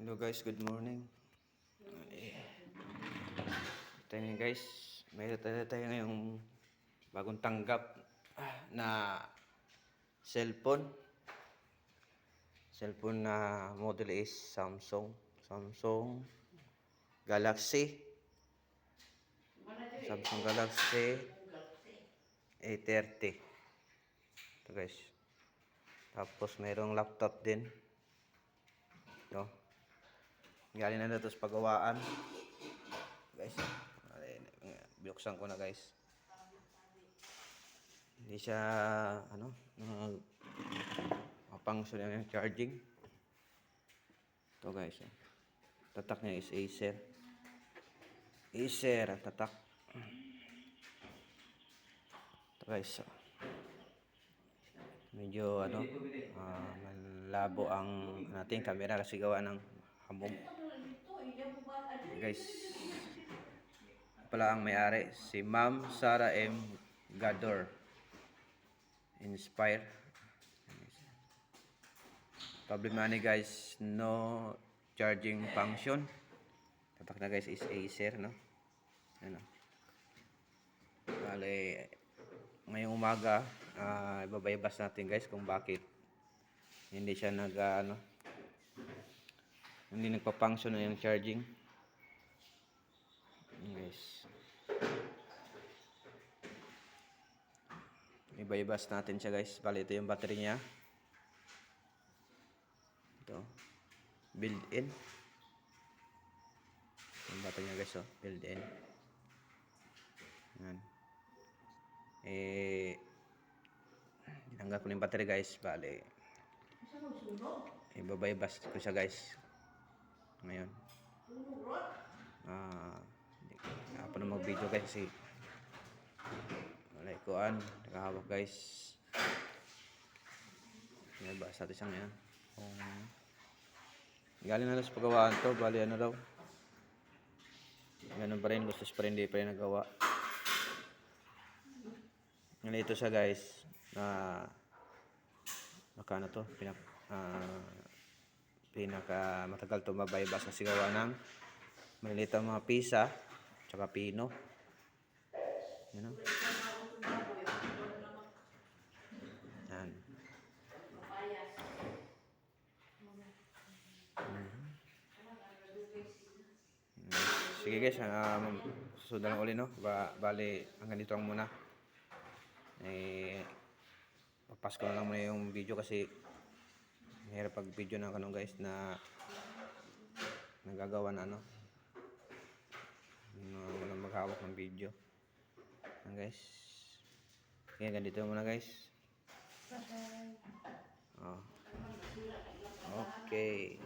Hello guys, good morning. Ito yun guys, mayroon tayo ngayong bagong tanggap na cellphone. Cellphone na model is Samsung Galaxy. Samsung Galaxy A30. Ito guys. Tapos mayroong laptop din. Ito. Galing na ito sa pagawaan. Guys, binuksan ko na guys. Hindi siya mapangsunod yung charging. Ito guys, tatak niya is Acer ang tatak. Ito guys, medyo malabo ang ating camera kasi gawa ng hamog. Guys, pala ang may-ari si Ma'am Sara M. Gador. Inspire. Problema ni guys, no charging function. Tatak na guys is Acer, no? Ano? Bale, ngayong umaga, ibabaybas natin guys kung bakit hindi siya hindi nagpa-function na yung charging. Guys. Ibaybas natin siya guys. Bale, ito yung battery niya. Ito. Built-in. Yung battery niya guys, built-in. Yan. Tinanggal ko na yung battery guys. Bale, ibabaybas ko siya guys. Ngayon. Hindi pa na mag-video guys kasi wala ikuan. Nakahawak guys. Ibaybas natin siya ngayon. Galing na sa pagawaan to. Bale, ano daw. Ganun pa rin. Gustos pa rin. Hindi pa rin nagawa. Ganito siya guys. Baka to. Pinaka matagal to mabaybas kasi gawa ng maliliit ang mga pisa. Tsaka pino. Yan o. Yan. Sige guys, susunod na uli no. Bali, hanggang dito lang muna. Papas ko na lang muna yung video kasi mahirap pag video na kanong guys na nagagawa na walang maghawak ng video. Yan guys. Okay, hanggang dito muna guys. Okay.